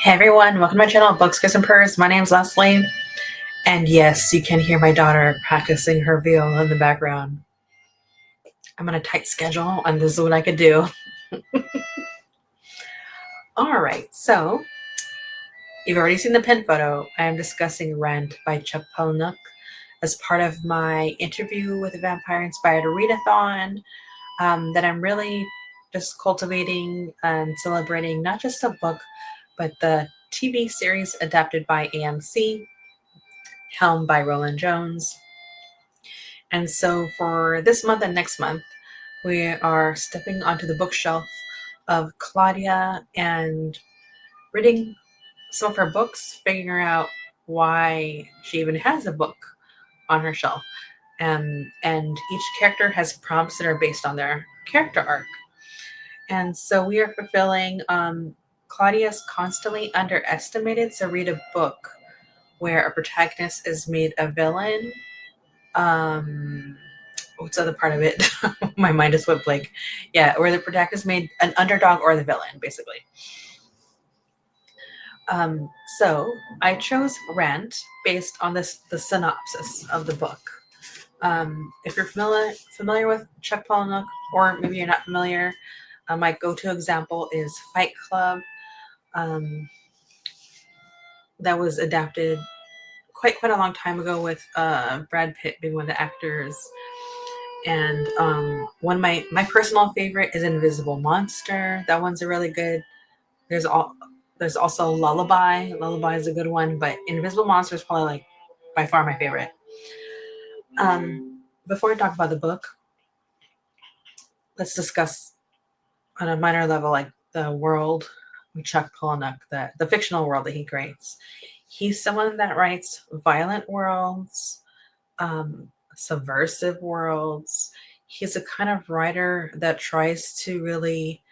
Hey everyone, welcome to my channel, Books, Kiss, and Purrs. My name's Leslie, and yes, you can hear my daughter practicing her viol in the background. I'm on a tight schedule, and this is what I could do. Alright, so, you've already seen the pin photo. I am discussing Rant by Chuck Palahniuk as part of my interview with a vampire-inspired readathon that I'm really just cultivating and celebrating not just the book, but the TV series adapted by AMC, helmed by Roland Jones. And so for this month and next month, we are stepping onto the bookshelf of Claudia and reading some of her books, figuring out why she even has a book on her shelf. And each character has prompts that are based on their character arc. And so we are fulfilling Claudia's constantly underestimated. So read a book where a protagonist is made a villain. What's the other part of it? My mind just went blank. Yeah, where the protagonist made an underdog or the villain, basically. So I chose Rant based on the synopsis of the book. If you're familiar with Chuck Palahniuk, or maybe you're not familiar, my go-to example is Fight Club. That was adapted quite a long time ago with Brad Pitt being one of the actors. And one of my personal favorite is Invisible Monster. That one's a really good. There's also Lullaby. Lullaby is a good one, but Invisible Monster is probably like by far my favorite. Before I talk about the book, let's discuss on a minor level like the world Chuck Palahniuk, the fictional world that he creates. He's someone that writes violent worlds, subversive worlds. He's a kind of writer that tries to really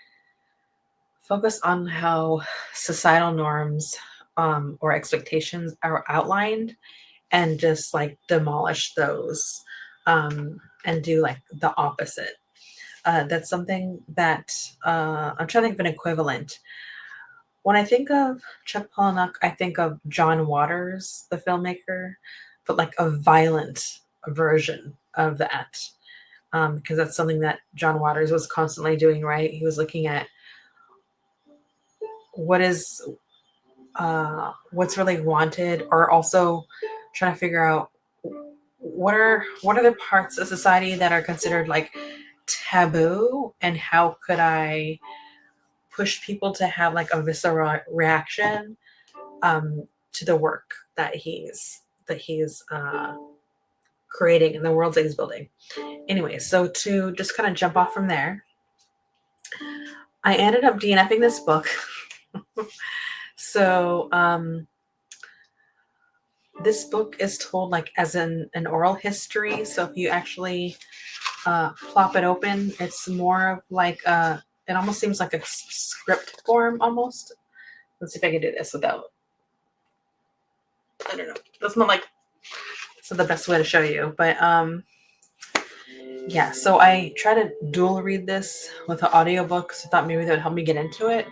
focus on how societal norms or expectations are outlined and just like demolish those and do like the opposite. That's something that I'm trying to think of an equivalent. When I think of Chuck Palahniuk, I think of John Waters, the filmmaker, but like a violent version of that. Because that's something that John Waters was constantly doing, right? He was looking at what's really wanted, or also trying to figure out what are the parts of society that are considered like taboo, and how could I push people to have like a visceral reaction to the work that he's creating in the worlds that he's building. Anyway, so to just kind of jump off from there, I ended up DNFing this book. So this book is told like as an oral history. So if you actually plop it open, it's more of like it almost seems like a script form almost. Let's see if I can do this without, I don't know. That's not like, it's not the best way to show you, but yeah, so I try to dual read this with an audiobook, so I thought maybe that would help me get into it.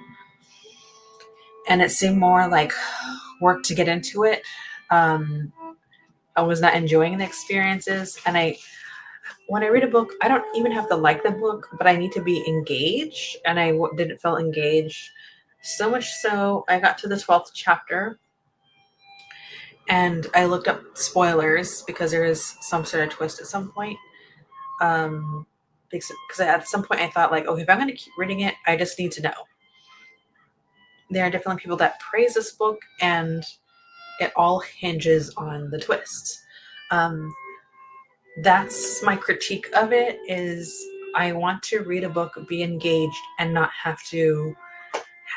And it seemed more like work to get into it. I was not enjoying the experiences, and when I read a book, I don't even have to like the book, but I need to be engaged, and I didn't feel engaged. So much so, I got to the 12th chapter, and I looked up spoilers because there is some sort of twist at some point. Because at some point I thought like, okay, if I'm going to keep reading it, I just need to know. There are definitely people that praise this book, and it all hinges on the twist. That's my critique of it, is I want to read a book, be engaged, and not have to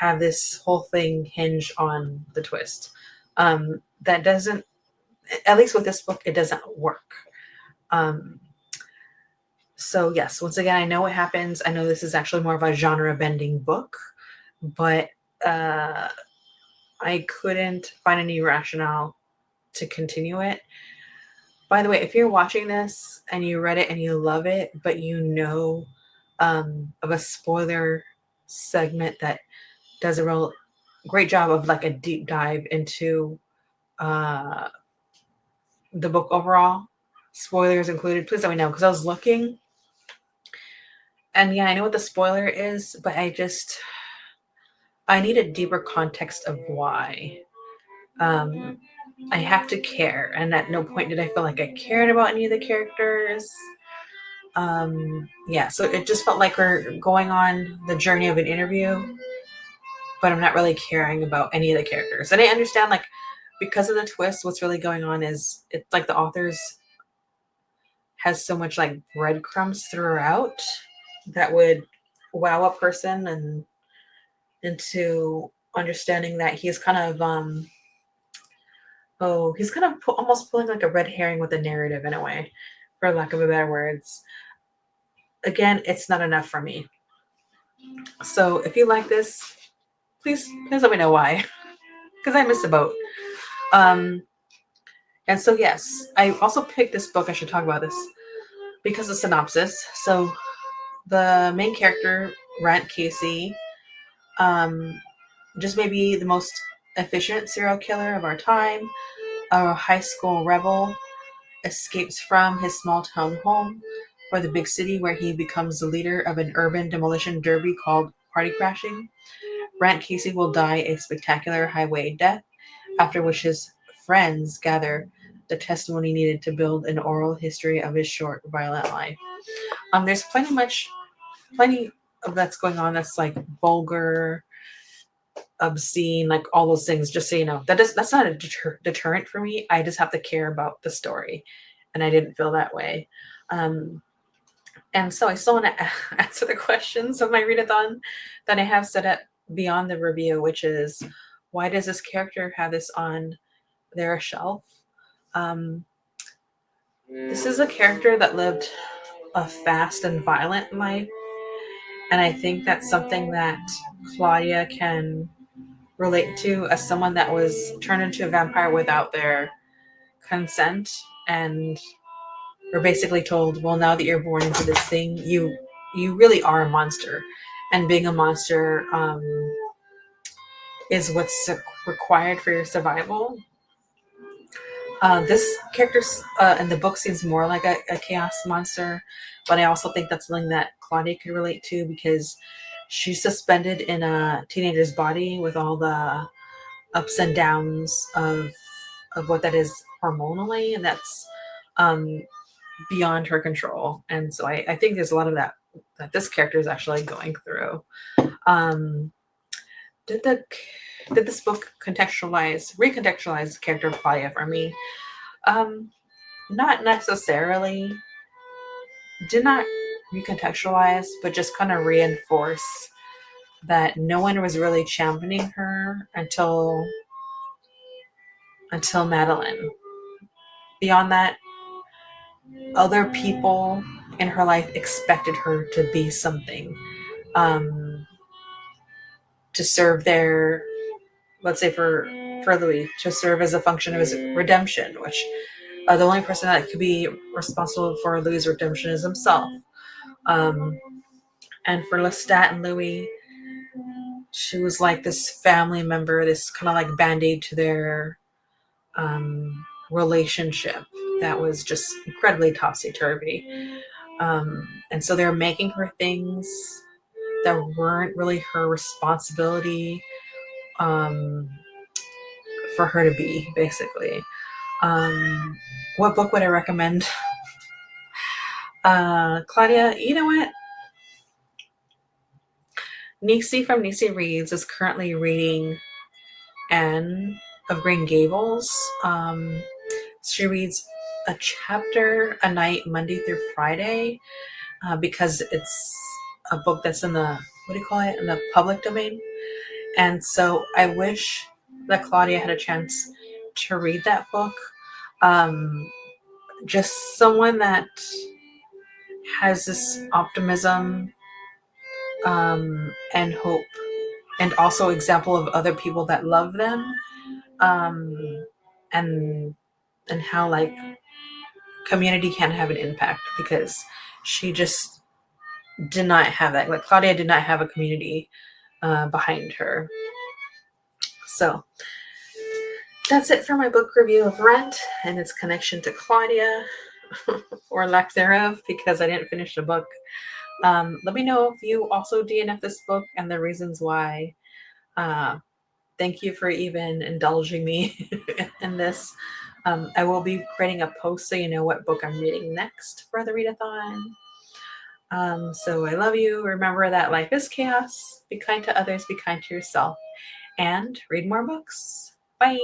have this whole thing hinge on the twist. That doesn't, at least with this book, it doesn't work. So yes, once again, I know what happens. I know this is actually more of a genre-bending book, but I couldn't find any rationale to continue it. By the way, if you're watching this and you read it and you love it, but you know of a spoiler segment that doesn't great job of like a deep dive into uh, the book overall. Spoilers included. Please let me know because I was looking, and yeah, I know what the spoiler is, but I need a deeper context of why. Um, I have to care, and at no point did I feel like I cared about any of the characters. Yeah, so it just felt like we're going on the journey of an interview, but I'm not really caring about any of the characters. And I understand, like, because of the twist, what's really going on is it's like the authors has so much like breadcrumbs throughout that would wow a person and into understanding that he's kind of he's kind of almost pulling like a red herring with the narrative in a way, for lack of a better words. Again, it's not enough for me. So if you like this, please let me know why, because I missed the boat. And so yes, I also picked this book. I should talk about this because of synopsis. So the main character, Rant Casey, um, just maybe the most efficient serial killer of our time, a high school rebel, escapes from his small town home for the big city where he becomes the leader of an urban demolition derby called Party Crashing. Brant Casey will die a spectacular highway death, after which his friends gather the testimony needed to build an oral history of his short, violent life. There's plenty of that's going on that's like vulgar, obscene, like all those things. Just so you know, that's not a deterrent for me. I just have to care about the story, and I didn't feel that way. Um, and so I still want to answer the questions of my readathon that I have set up beyond the review, which is why does this character have this on their shelf? Um, this is a character that lived a fast and violent life, and I think that's something that Claudia can relate to as someone that was turned into a vampire without their consent, and were basically told, well, now that you're born into this thing, you really are a monster, and being a monster is what's required for your survival. This character in the book seems more like a chaos monster, but I also think that's something that Claudia could relate to because she's suspended in a teenager's body with all the ups and downs of what that is hormonally, and that's um, beyond her control. And so I think there's a lot of that this character is actually going through. Um, did the did this book recontextualize the character of Claudia for me? Um, Not necessarily. Did not recontextualize, but just kind of reinforce that no one was really championing her until Madeline. Beyond that, other people in her life expected her to be something, um, to serve their, let's say for Louis, to serve as a function of his redemption, which the only person that could be responsible for Louis' redemption is himself. Um, and for Lestat and Louis, she was like this family member, this kind of like band-aid to their relationship that was just incredibly topsy-turvy. And so they're making her things that weren't really her responsibility, um, for her to be, basically. What book would I recommend? Claudia, you know what? Nisi from Nisi Reads is currently reading Anne of Green Gables. She reads a chapter a night, Monday through Friday, because it's a book that's in the, what do you call it, in the public domain. And so I wish that Claudia had a chance to read that book. Just someone that has this optimism, and hope, and also example of other people that love them, um, and and how like community can have an impact, because she just did not have that. Like Claudia did not have a community behind her. So that's it for my book review of Rent and its connection to Claudia, or lack thereof, because I didn't finish the book. Let me know if you also DNF this book and the reasons why. Thank you for even indulging me in this. I will be creating a post so you know what book I'm reading next for the readathon. So I love you. Remember that life is chaos. Be kind to others, be kind to yourself, and read more books. Bye.